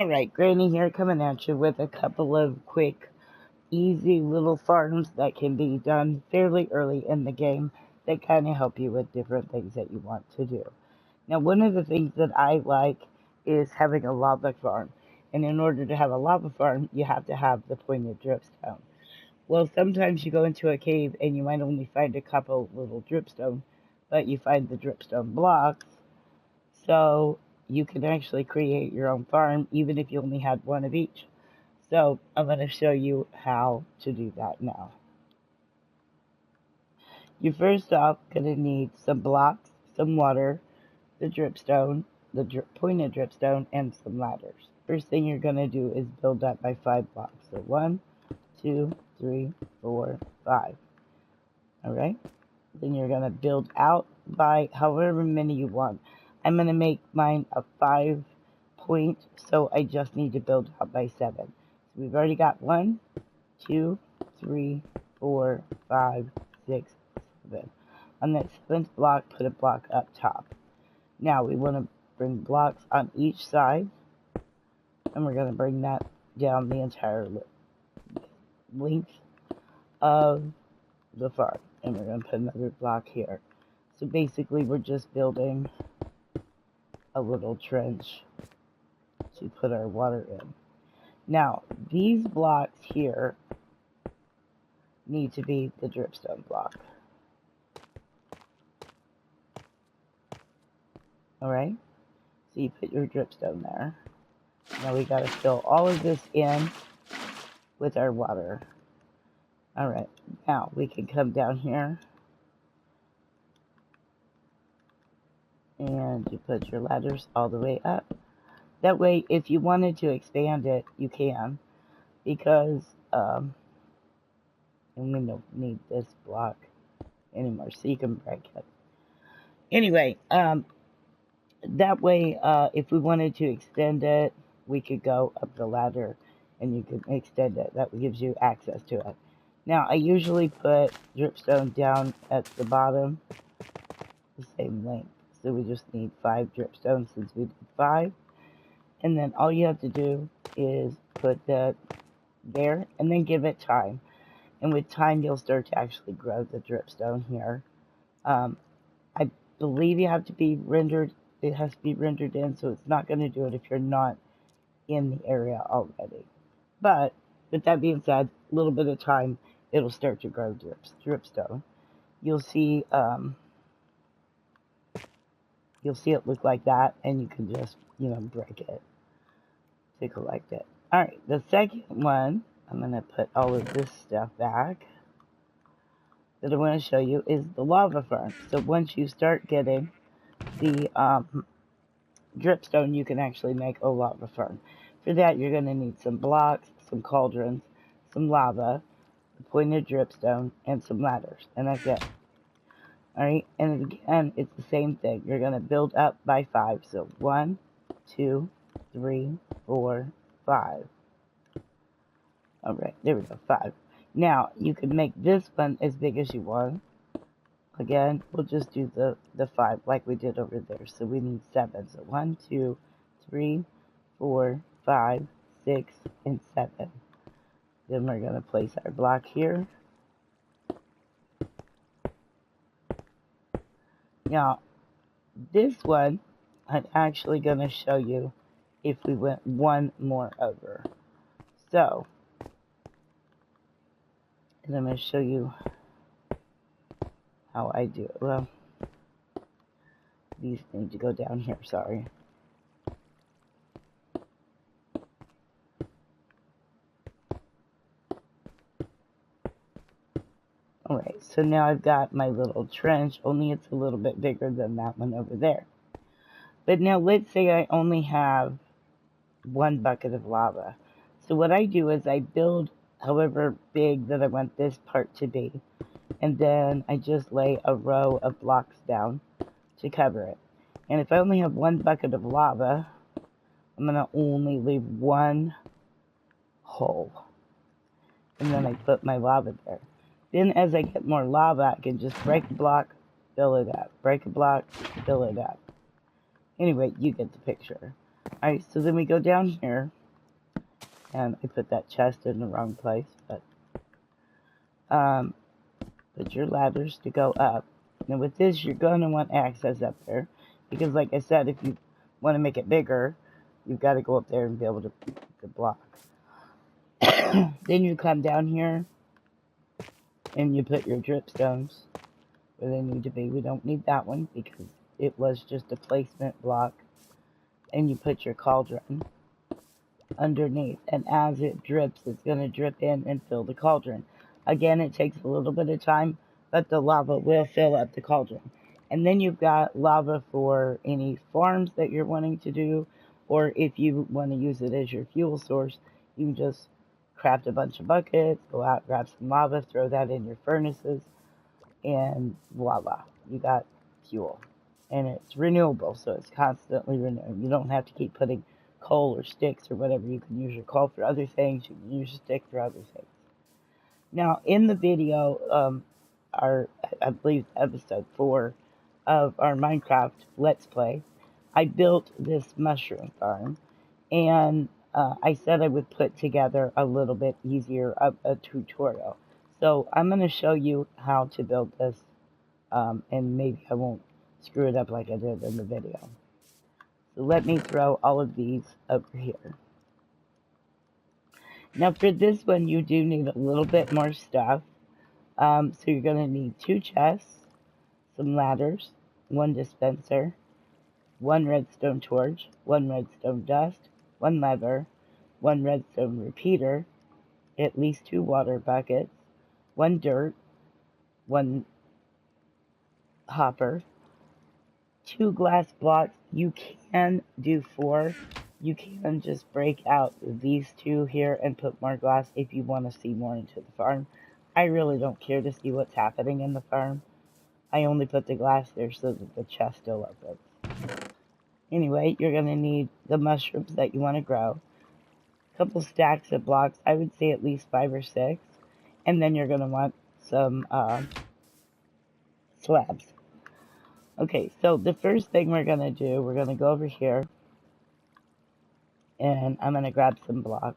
Alright, Granny here coming at you with a couple of quick, easy little farms that can be done fairly early in the game that kind of help you with different things that you want to do. Now, one of the things that I like is having a lava farm. And in order to have a lava farm, you have to have the pointed dripstone. Well, sometimes you go into a cave and you might only find a couple little dripstone, but you find the dripstone blocks, so you can actually create your own farm even if you only had one of each. So I'm going to show you how to do that now. You're first off going to need some blocks, some water, the dripstone, the pointed dripstone, and some ladders. First thing you're going to do is build up by 5 blocks. So 1, 2, 3, 4, 5. Alright? Then you're going to build out by however many you want. I'm going to make mine a 5 point, so I just need to build out by 7. So we've already got 1, 2, 3, 4, 5, 6, 7. On that 7th block, put a block up top. Now we want to bring blocks on each side, and we're going to bring that down the entire length of the farm. And we're going to put another block here. So basically we're just building a little trench to put our water in. Now, these blocks here need to be the dripstone block. Alright? So you put your dripstone there. Now we gotta fill all of this in with our water. Alright, now we can come down here and you put your ladders all the way up. That way, if you wanted to expand it, you can, because and we don't need this block anymore, so you can break it. Anyway, that way, if we wanted to extend it, we could go up the ladder and you can extend it. That gives you access to it. Now, I usually put dripstone down at the bottom, the same length. So we just need 5 dripstones since we did 5. And then all you have to do is put that there and then give it time. And with time, you'll start to actually grow the dripstone here. I believe you have to be rendered. It has to be rendered in, so it's not going to do it if you're not in the area already. But with that being said, a little bit of time, it'll start to grow dripstone. You'll see it look like that, and you can just, break it to collect it. Alright, the second one, I'm going to put all of this stuff back, that I want to show you is the lava farm. So once you start getting the dripstone, you can actually make a lava farm. For that, you're going to need some blocks, some cauldrons, some lava, a pointed dripstone, and some ladders. And that's it. Alright, and again, it's the same thing. You're going to build up by 5. So 1, 2, 3, 4, 5. Alright, there we go, 5. Now, you can make this one as big as you want. Again, we'll just do the 5 like we did over there. So we need 7. So 1, 2, 3, 4, 5, 6, and 7. Then we're going to place our block here. Now, this one, I'm actually going to show you if we went one more over. So, and I'm going to show you how I do it. Well, these need to go down here, sorry. Alright, so now I've got my little trench, only it's a little bit bigger than that one over there. But now let's say I only have 1 bucket of lava. So what I do is I build however big that I want this part to be, and then I just lay a row of blocks down to cover it. And if I only have 1 bucket of lava, I'm going to only leave 1 hole. And then I put my lava there. Then as I get more lava, I can just break a block, fill it up. Break a block, fill it up. Anyway, you get the picture. Alright, so then we go down here, and I put that chest in the wrong place, but put your ladders to go up. Now with this, you're going to want access up there, because like I said, if you want to make it bigger, you've got to go up there and be able to block. Then you come down here, and you put your dripstones where they need to be. We don't need that one, because it was just a placement block. And you put your cauldron underneath, and as it drips, it's going to drip in and fill the cauldron. Again, it takes a little bit of time, but the lava will fill up the cauldron. And then you've got lava for any farms that you're wanting to do, or if you want to use it as your fuel source, you can just craft a bunch of buckets, go out, grab some lava, throw that in your furnaces, and voila, you got fuel. And it's renewable, so it's constantly renewing. You don't have to keep putting coal or sticks or whatever. You can use your coal for other things. You can use your stick for other things. Now, in the video, I believe episode 4 of our Minecraft Let's Play, I built this mushroom farm, and I said I would put together a little bit easier of a tutorial. So I'm going to show you how to build this, and maybe I won't screw it up like I did in the video. So let me throw all of these over here. Now for this one, you do need a little bit more stuff. So you're going to need 2 chests, some ladders, 1 dispenser, 1 redstone torch, 1 redstone dust, 1 lever, 1 redstone repeater, at least 2 water buckets, 1 dirt, 1 hopper, 2 glass blocks. You can do 4. You can just break out these 2 here and put more glass if you want to see more into the farm. I really don't care to see what's happening in the farm. I only put the glass there so that the chest still opens. Anyway, you're going to need the mushrooms that you want to grow. A couple stacks of blocks. I would say at least 5 or 6. And then you're going to want some slabs. Okay, so the first thing we're going to do, we're going to go over here, and I'm going to grab some blocks.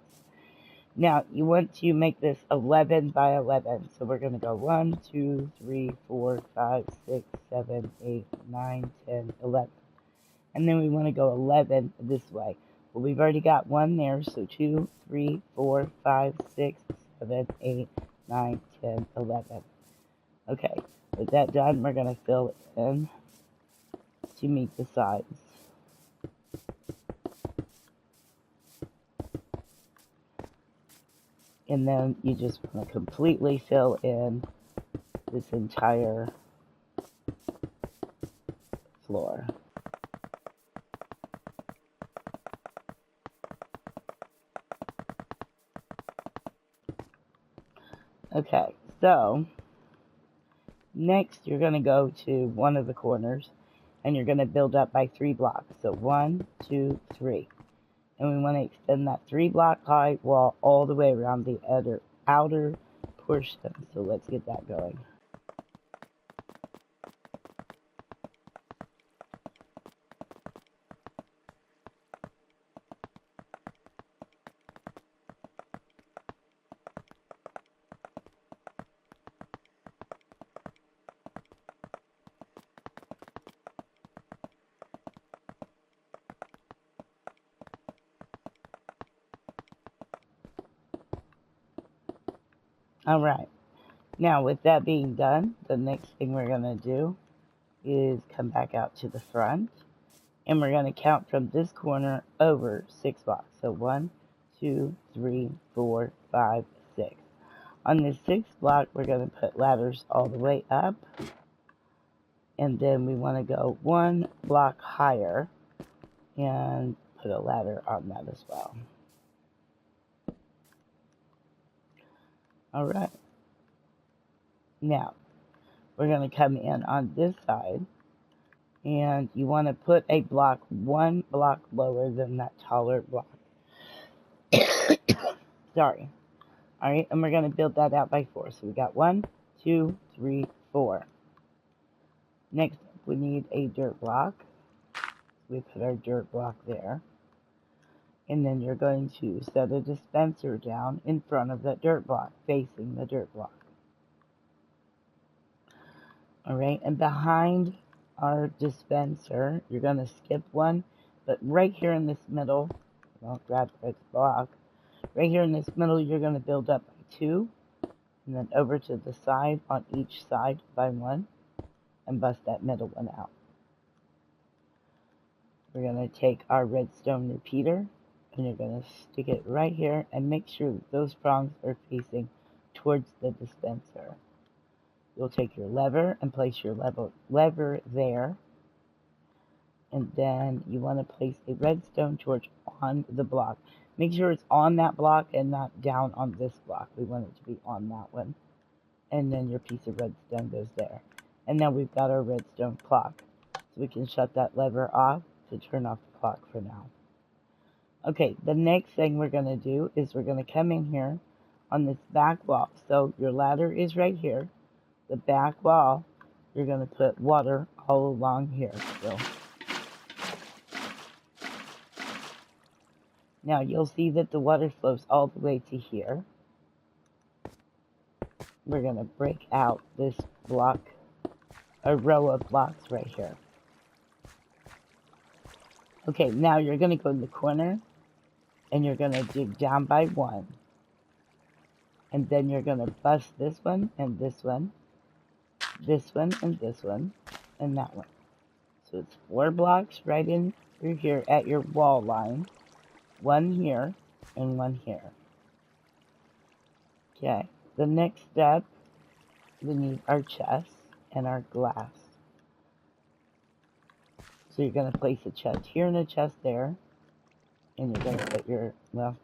Now, you want to make this 11 by 11, so we're going to go 1, 2, 3, 4, 5, 6, 7, 8, 9, 10, 11. And then we want to go 11 this way. Well, we've already got 1 there, so 2, 3, 4, 5, 6, 7, 8, 9, 10, 11. Okay, with that done, we're going to fill it in to meet the sides. And then you just want to completely fill in this entire floor. Okay, so next you're going to go to one of the corners, and you're going to build up by 3 blocks. So 1, 2, 3. And we want to extend that 3 block high wall all the way around the outer portion. So let's get that going. Alright, now with that being done, the next thing we're going to do is come back out to the front, and we're going to count from this corner over 6 blocks. So 1, 2, 3, 4, 5, 6. On this 6th block, we're going to put ladders all the way up, and then we want to go 1 block higher and put a ladder on that as well. Alright, now we're going to come in on this side, and you want to put a block 1 block lower than that taller block. Sorry. Alright, and we're going to build that out by 4. So we got 1, 2, 3, 4. Next up, we need a dirt block. We put our dirt block there. And then you're going to set a dispenser down in front of that dirt block, facing the dirt block. Alright, and behind our dispenser, you're going to skip one, but right here in this middle, don't grab this block, right here in this middle, you're going to build up by 2, and then over to the side on each side by 1, and bust that middle one out. We're going to take our redstone repeater, and you're going to stick it right here, and make sure that those prongs are facing towards the dispenser. You'll take your lever and place your lever there, and then you want to place a redstone torch on the block. Make sure it's on that block and not down on this block. We want it to be on that one. And then your piece of redstone goes there. And now we've got our redstone clock. So we can shut that lever off to turn off the clock for now. Okay, the next thing we're going to do is we're going to come in here on this back wall. So your ladder is right here. The back wall, you're going to put water all along here. So now you'll see that the water flows all the way to here. We're going to break out this block, a row of blocks right here. Okay, now you're going to go in the corner and you're going to dig down by 1. And then you're going to bust this one and this one, this one and this one, and that one. So it's 4 blocks right in through here at your wall line. 1 here and 1 here. Okay, the next step, we need our chest and our glass. So you're going to place a chest here and a chest there. And you're going to put your, well,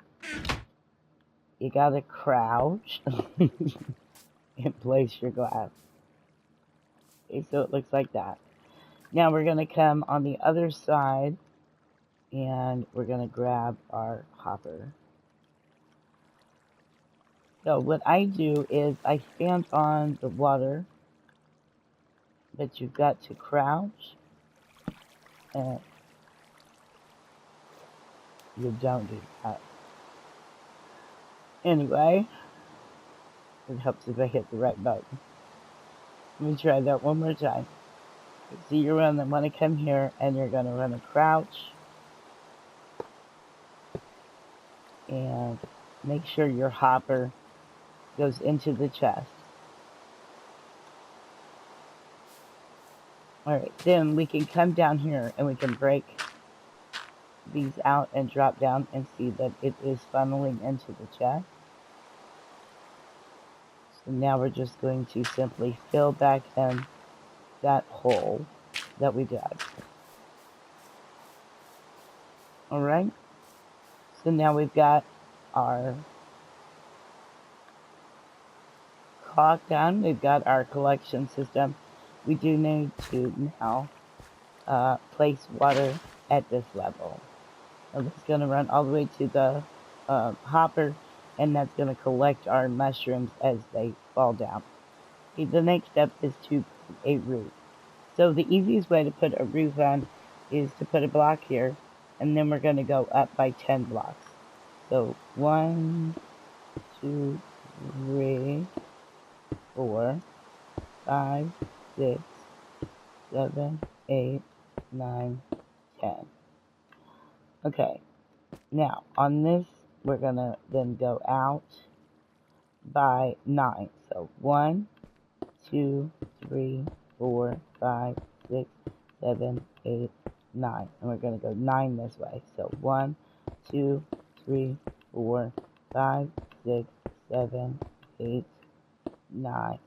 you got to crouch and place your glass. Okay, so it looks like that. Now we're going to come on the other side and we're going to grab our hopper. So what I do is I stand on the water, but you've got to crouch and you don't do that. Anyway, it helps if I hit the right button. Let me try that one more time. So you're going to want to come here and you're going to want to crouch and make sure your hopper goes into the chest. Alright, then we can come down here and we can break these out and drop down and see that it is funneling into the chest. So now we're just going to simply fill back in that hole that we dug. Alright, so now we've got our clock done, we've got our collection system. We do need to now place water at this level. So it's going to run all the way to the hopper, and that's going to collect our mushrooms as they fall down. Okay, the next step is to put a roof. So the easiest way to put a roof on is to put a block here, and then we're going to go up by 10 blocks. So 1, 2, 3, 4, 5, 6, 7, 8, 9, 10. Okay, now on this, we're going to then go out by 9. So 1, 2, 3, 4, 5, 6, 7, 8, 9. And we're going to go 9 this way. So 1, 2, 3, 4, 5, 6, 7, 8, 9.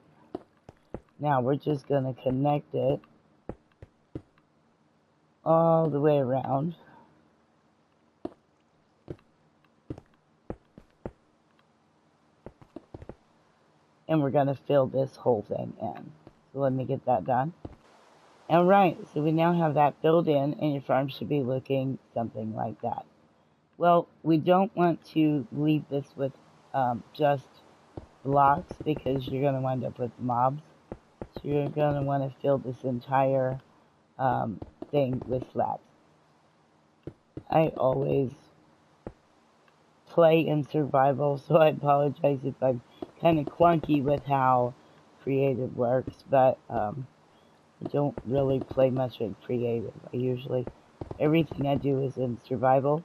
Now we're just going to connect it all the way around. And we're going to fill this whole thing in. So let me get that done. Alright, so we now have that filled in, and your farm should be looking something like that. Well, we don't want to leave this with just blocks, because you're going to wind up with mobs. So you're going to want to fill this entire thing with slabs. I always play in survival, so I apologize if I'm kind of clunky with how creative works, but I don't really play much in creative. Everything I do is in survival.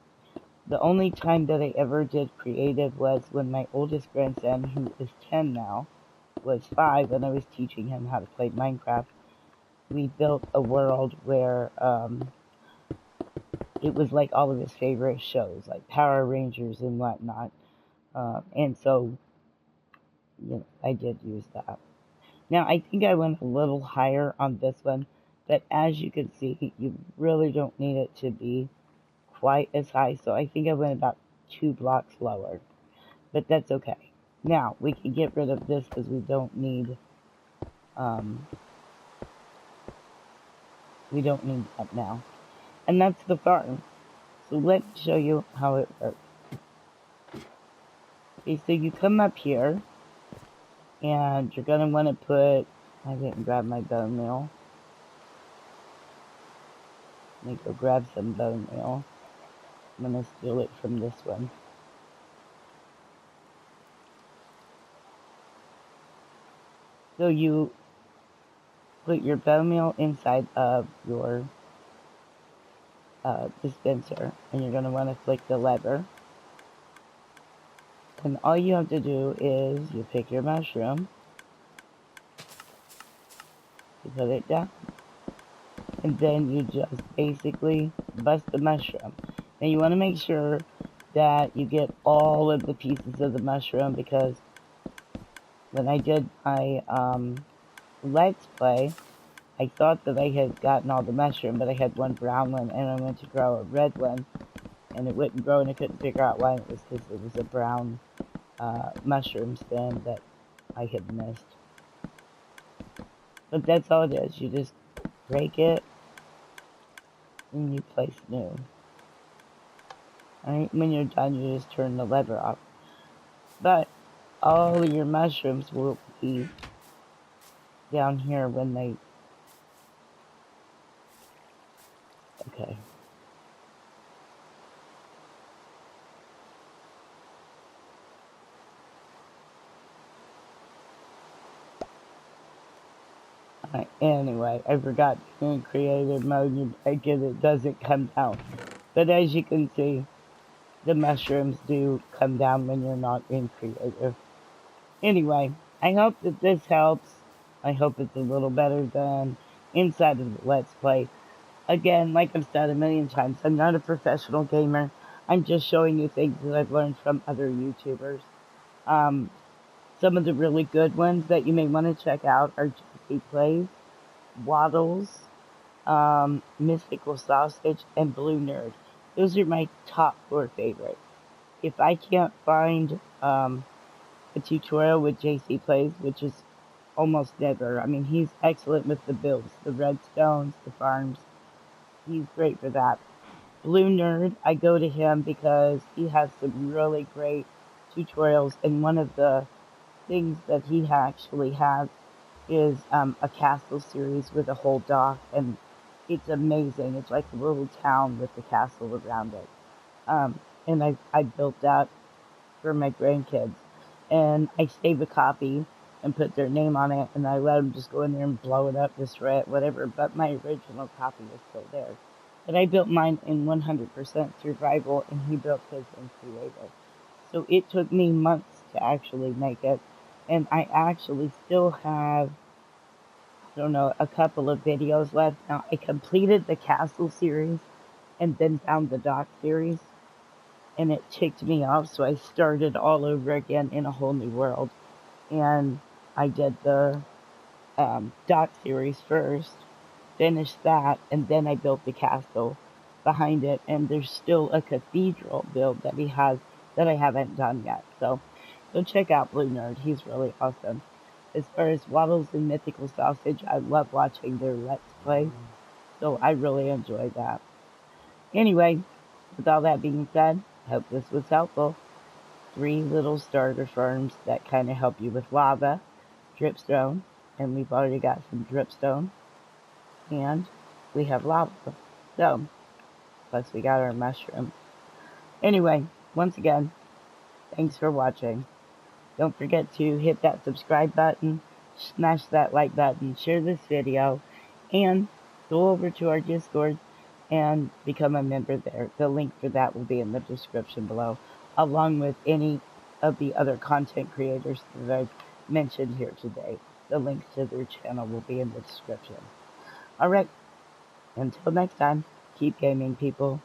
The only time that I ever did creative was when my oldest grandson, who is 10 now, was 5, and I was teaching him how to play Minecraft. We built a world where it was like all of his favorite shows, like Power Rangers and whatnot. And so, I did use that. Now, I think I went a little higher on this one, but as you can see, you really don't need it to be quite as high, so I think I went about 2 blocks lower, but that's okay. Now, we can get rid of this because we don't need that now. And that's the farm. So let's show you how it works. Okay, so you come up here, and you're going to want to put, I didn't grab my bone meal. Let me go grab some bone meal. I'm going to steal it from this one. So you put your bone meal inside of your dispenser, and you're going to want to flick the lever. And all you have to do is you pick your mushroom, you put it down, and then you just basically bust the mushroom. Now you want to make sure that you get all of the pieces of the mushroom, because when I did my Let's Play, I thought that I had gotten all the mushroom, but I had one brown one, and I went to grow a red one, and it wouldn't grow, and I couldn't figure out why. It was because it was a brown mushroom stem that I had missed. But that's all it is. You just break it, and you place new. Alright, when you're done, you just turn the lever off. But all of your mushrooms will be down here when they... Okay. Anyway, I forgot in creative mode, you break it, it doesn't come down. But as you can see, the mushrooms do come down when you're not in creative. Anyway, I hope that this helps. I hope it's a little better than inside of the Let's Play. Again, like I've said a million times, I'm not a professional gamer. I'm just showing you things that I've learned from other YouTubers. Some of the really good ones that you may want to check out are JC Plays, Waddles, Mystical Sausage, and Blue Nerd. Those are my top 4 favorites. If I can't find a tutorial with JC Plays, which is almost never, I mean, he's excellent with the builds, the redstones, the farms. He's great for that. Blue Nerd, I go to him because he has some really great tutorials, and one of the things that he actually has is a castle series with a whole dock, and it's amazing. It's like a little town with the castle around it. And I built that for my grandkids, and I save a copy and put their name on it, and I let them just go in there and blow it up, destroy it, whatever, but my original copy is still there. But I built mine in 100% survival, and he built his in creative. So it took me months to actually make it, and I actually still have, I don't know, a couple of videos left. Now, I completed the castle series and then found the dock series, and it ticked me off, so I started all over again in a whole new world. And I did the dock series first, finished that, and then I built the castle behind it, and there's still a cathedral build that he has that I haven't done yet. So go check out Blue Nerd. He's really awesome. As far as Waddles and Mythical Sausage, I love watching their Let's Play, so I really enjoy that. Anyway, with all that being said, I hope this was helpful. 3 little starter farms that kind of help you with lava, dripstone, and we've already got some dripstone, and we have lava. So, plus we got our mushrooms. Anyway, once again, Thanks for watching. Don't forget to hit that subscribe button, smash that like button, share this video, and go over to our Discord and become a member there. The link for that will be in the description below, along with any of the other content creators that I've mentioned here today. The links to their channel will be in the description. Alright, until next time, keep gaming, people.